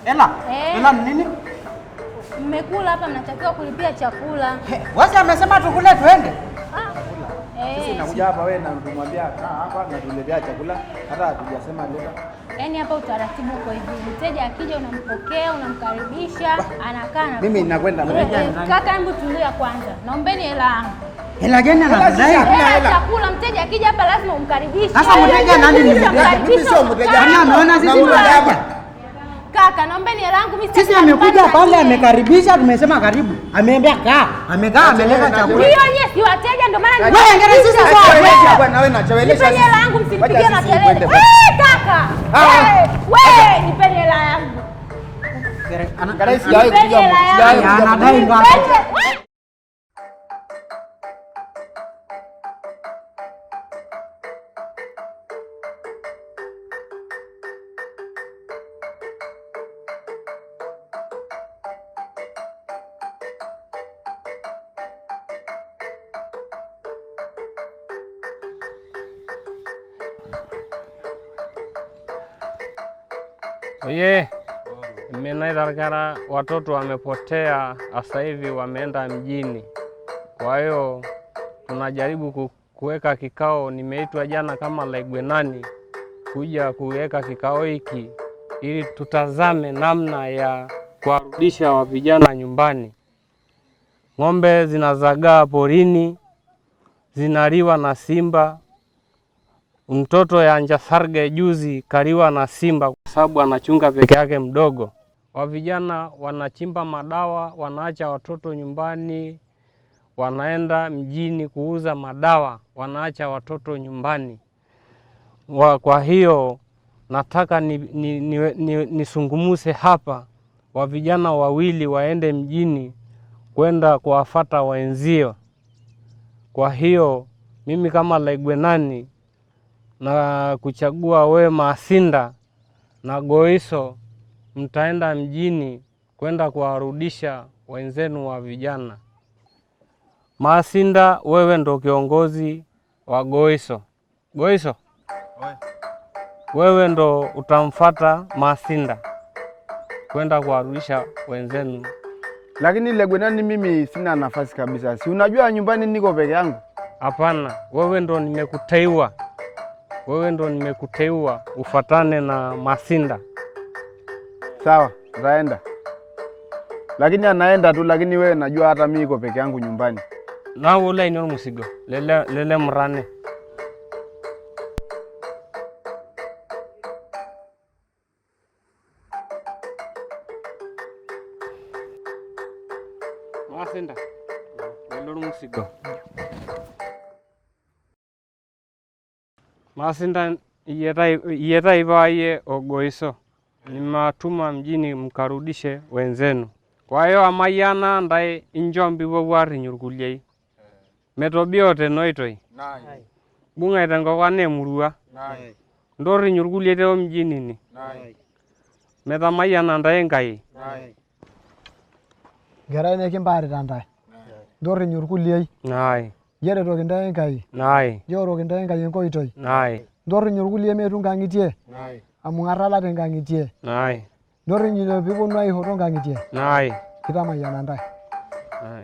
Ela? Ela ni nini? Mmekula hapa, mnatakiwa kulipia chakula. Wewe amesema tukule twende. Sisi nakuja hapa wewe na tumwambia hapa na tuletea chakula hata hatujasema leta. Yaani hapa utaratibu uko hivi. Mteja akija unampokea, unamkaribisha, anakaa na mimi ninakwenda mteja. Kaka, hebu tulia kwanza. Naombeni hela yangu. Hela gani anadai? Hela chakula. Mteja akija hapa lazima umkaribishe. Sasa mteja nani ni mteja? Mimi sio mteja. Nani ameona sisi tunataka? Kaka, naombeni hela yangu mimi. Sisi amekuja pale amekaribisha, tumesema karibu. Ameambia kaa, amekaa ameleta chakula. Hiyo yenyewe si wateja ndio maana wewe ngere sisi sawa. Bwana wewe nachawelesha. Nipeni hela yangu, msinipigie makelele. Kaka. Wewe nipeni hela yangu. Anadai sijawahi kuja. Anadai ngapi? Oye, mmenaidharikana watoto wamepotea, sasa hivi wameenda mjini. Kwa hiyo tunajaribu kuweka kikao. Nimeitwa jana kama Laigwenani kuja kuweka kikao hiki ili tutazame namna ya kuwarudisha wa vijana nyumbani. Ng'ombe zinazagaa porini, zinaliwa na simba. Mtoto ya Njasarge juzi kaliwa na simba kwa sababu anachunga peke yake mdogo. Wa vijana wanachimba madawa, wanaacha watoto nyumbani, wanaenda mjini kuuza madawa, wanaacha watoto nyumbani. Kwa hiyo nataka nisungumuse hapa wa vijana wawili waende mjini kwenda kuwafuata wenzio. Kwa hiyo mimi kama Laigwenani na kuchagua we Masinda na Goiso, mtaenda mjini kwenda kuwarudisha wenzenu wa vijana. Masinda, wewe ndo kiongozi wa Goiso. Goiso, wewe ndo utamfuata Masinda kwenda kuwarudisha wenzenu. Lakini Laigwenani mimi sina nafasi kabisa. Si unajua nyumbani niko peke yangu? Hapana, wewe ndo nimekuteua. Wewe ndo nimekuteua ufatane na Masinda. Sawa, nitaenda. Lakini anaenda tu, lakini wewe najua hata mimi niko peke yangu nyumbani. Na ule ino musigo. Lele mrane. Masinda. Lele musigo. Masinda iyeta ivaye Ogoiso. Nimatuma mjini mkarudishe wenzenu. Kwa hiyo amayana ndai injombi wawari nyurkuliei. Metobiote noitoi. Nai. Bunga itango kwane murua. Nai. Ndori nyurkuliei teo mjini ni. Nai. Metamayana ndai ngai. Nai. Gerai neki mbari tandai. Ndori nyurkuliei. Nai. Yere toki ndai ngai. Nai. Yoro ndai ngai enkoitoi. Nai. Ndori nyurkuliei metu nkangitie. Nai. Amungarala te nkangitie. Nai. Ndori nyino piponu aihoto nkangitie. Nai. Kitamayiana ndai. Nai.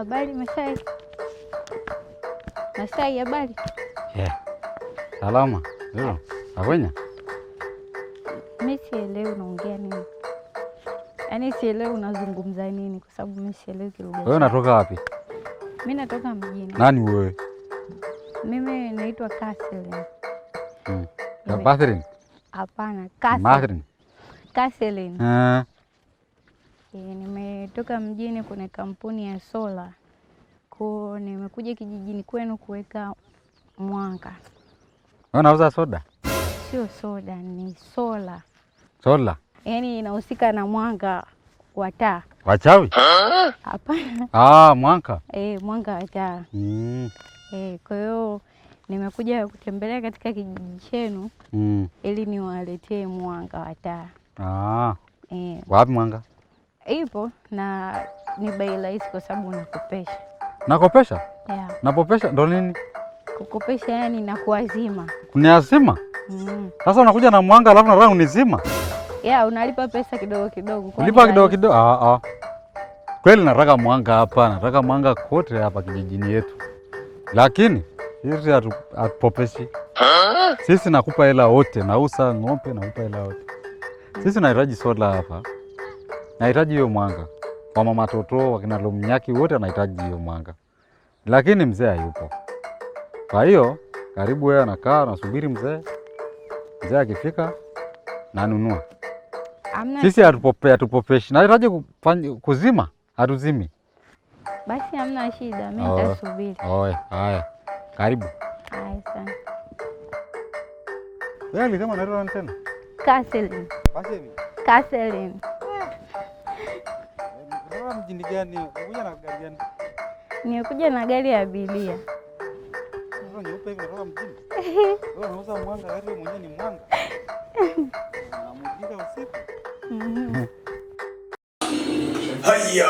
Habari Masai. Masai, habari? Salama. Ndio. Afanya? Mimi sielewi unaongea nini. Yaani sielewi unazungumza nini kwa sababu mimi sielewi lugha. Wewe unatoka wapi? Mimi natoka mjini. Nani wewe? Mimi naitwa Catherine. Catherine? Hapana, Catherine. Catherine. Nimetoka mjini kwenye kampuni ya sola. Kwa nimekuja kijijini kwenu kuweka mwanga. Wewe unauza soda? Sio soda, ni sola. Sola? Yaani inahusika na mwanga wa taa. Wachawi? Hapana. Mwanga. Mwanga wa taa. Kwa hiyo nimekuja kutembelea katika kijiji chenu ili niwaletee mwanga wa taa. Wapi mwanga? Ipo na ni bei rahisi kwa sababu nakopesha. Nakopesha? Napopesha ndo nini? Kukopesha yani na kuazima. Kuniazima? Sasa unakuja na mwanga alafu nataka unizima? Unalipa pesa kidogo kidogo. Ulipa kidogo kidogo? Kweli nataka mwanga hapa, nataka mwanga kote hapa kijijini yetu. Lakini sisi hatupopeshi. Sisi nakupa hela wote, nauza ng'ombe nakupa hela wote. Sisi nahitaji sola hapa. Nahitaji hiyo mwanga. Kwa mama Toto, wakina Lomnyaki wote anahitaji hiyo mwanga. Lakini mzee hayupo. Kwa hiyo karibu wewe anakaa nasubiri mzee. Mzee akifika nanunua. Sisi hatupopeshi. Nahitaji kuzima, hatuzimi. Basi hamna shida, mimi nitasubiri. Haya. Karibu. Haya sana. Wewe alisema unaitwa nani tena? Catherine. Catherine. Wewe mjini gani? Unakuja na gari gani? Nimekuja na gari ya abiria. Wewe nyeupe hivi unatoka mjini? Wewe unauza mwanga, gari mwenyewe ni mwanga. Unamulika usiku. Haya,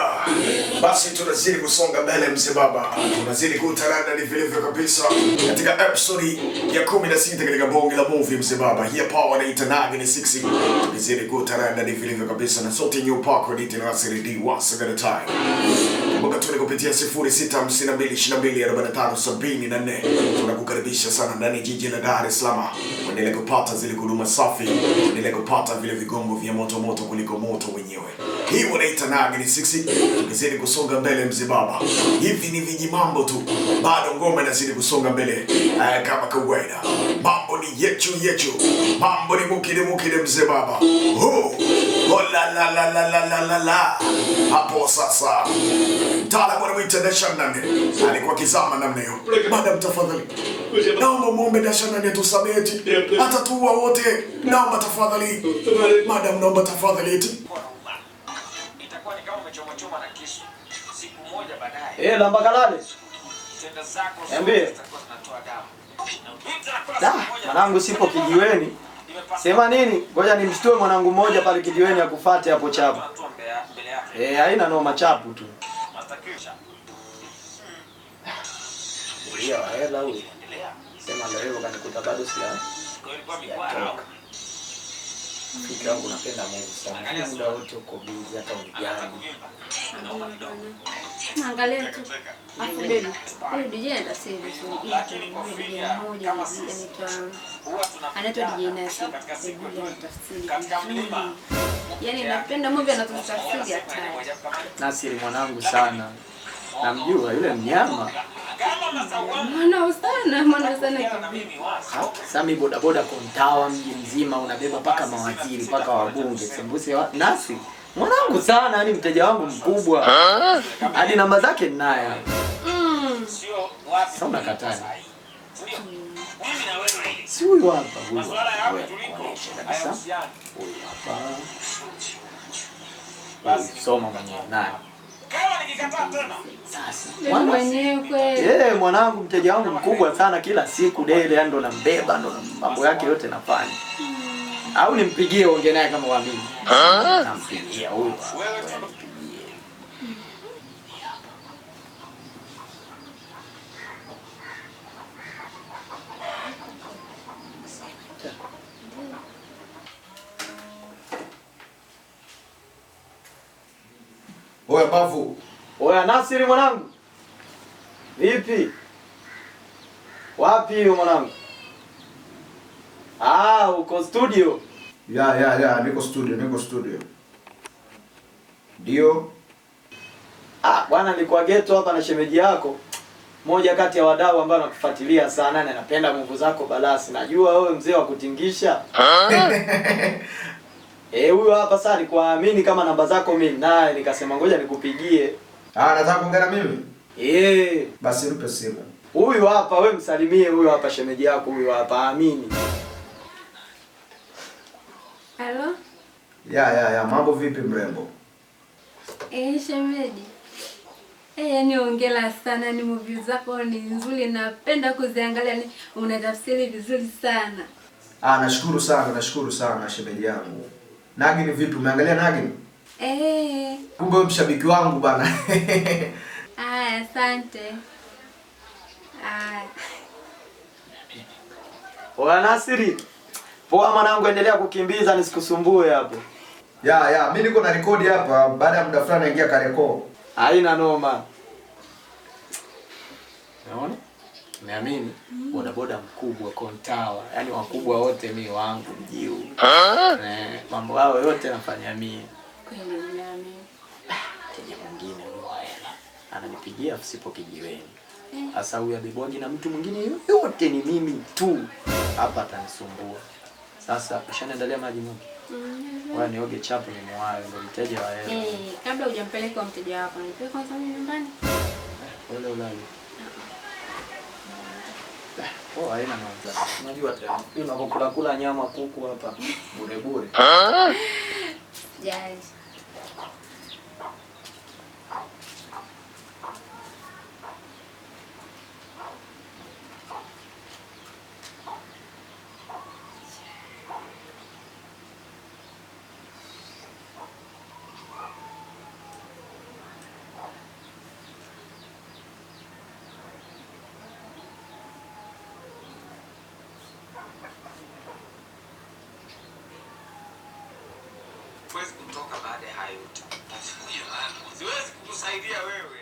basi tunazidi kusonga mbele mzee baba. Tunazidi kutaranda ni vilivyo kabisa katika episode ya 16 katika bonge la movie mzee baba. Hii hapa wanaita Nagi ni 6. Tunazidi kutaranda ni vilivyo kabisa na sote new park credit na CRD once at a time. Kumbuka tu kupitia 0652224574. Tunakukaribisha sana ndani jiji la Dar es Salaam. Endelea kupata zile huduma safi, endelea kupata vile vigongo vya moto moto kuliko moto wenyewe. Hii wanaita Nagi ni 6. Tukizidi kusonga mbele mzee baba. Hivi ni viji mambo tu. Bado ngoma inazidi kusonga mbele. Kama kawaida. Mambo ni yechu. Mambo ni mukide mzee baba. La. Hapo sasa. Mtaalamu anamuita Dasha Nane. Alikuwa kizama namna hiyo. Madam tafadhali. Naomba muombe Dasha Nane tusameti. Hata tuwa wote. Naomba tafadhali. Madam naomba tafadhali eti. Itakuwa ni kama umechoma na kisu. Siku moja baadaye. Lamba kalale. Tenda zako zitakuwa zinatoa damu. Mwanangu sipo kijiweni. Sema nini? Ngoja nimshtue mwanangu mmoja pale kijiweni akufuate hapo chapu. Haina noma chapu tu. Hela huyu. Sema leo kanikuta bado sila. Fikra yangu napenda Mungu sana. Muda wote uko busy hata unijani. Angalia tu. Afu baby. Huyu DJ anaenda service. DJ mmoja anaitwa DJ Nasi. Yaani napenda movie anatutafsiri hatari. Nasiri mwanangu sana. Namjua yule mnyama. Mwana sana kibibi. Sami bodaboda kontawa mji mzima unabeba paka mawaziri paka wabunge. Sembuse Nasi. Mwanangu sana yani mteja wangu mkubwa. Hadi namba zake ninayo. Sasa unakataa. Si huyu hapa huyu. Kabisa. Huyu hapa. Soma mwenyewe naye. Sasa mwenyewe mwanangu mteja wangu mkubwa sana kila siku daily ndo nambeba ndo mambo yake yote nafanya. Au nimpigie ongea naye kama waamini. Nampigia huyu. Oya bavu. Oya Nasiri mwanangu. Vipi? Wapi hiyo mwanangu? Uko studio? Ya, niko studio. Ndio. Bwana nilikuwa ghetto hapa na shemeji yako. Moja kati ya wadau ambao nakufuatilia sana na anapenda nguvu zako balasi. Najua wewe mzee wa kutingisha. Huyo hapa sasa nikuamini kama namba zako mimi naye nikasema ngoja nikupigie. Nataka kuongea na mimi? Basi mpe simu. Huyu hapa wewe msalimie huyu hapa shemeji yako huyu hapa Amini. Halo? Ya, mambo vipi mrembo? Shemeji. Yaani hongera sana, ni movie zako ni nzuri, napenda kuziangalia, ni unatafsiri vizuri sana. Nashukuru sana shemeji yangu. Nagini vipi, umeangalia Nagini? Kumbe wewe mshabiki wangu bana. Asante. Oya Nasiri. Poa mwanangu, endelea kukimbiza nisikusumbue hapo. Ya, mimi niko na rekodi hapa, baada ya muda fulani naingia kareko. Haina noma. Unaona? Umeamini? Bodaboda mkubwa Kontawa. Yaani wakubwa wote mimi wangu mjiu. Mambo yao yote nafanya mimi. Kweli nimeamini. Tena mwingine wa hela. Ananipigia sipo kijiweni. Sasa huyu abebwaji na mtu mwingine yote ni mimi tu. Hapa atanisumbua. Sasa ushaendelea maji moja. Wewe nioge chapo nimewayo ndio mteja wa hela. Kabla hujampeleka kwa mteja wako, nipeleke kwanza nyumbani. Ole ulali. Haina mambo. Unajua tena. Unapokula nyama kuku hapa bure. Yes. Huwezi kutoka baada ya hayo yote. Siwezi kukusaidia wewe.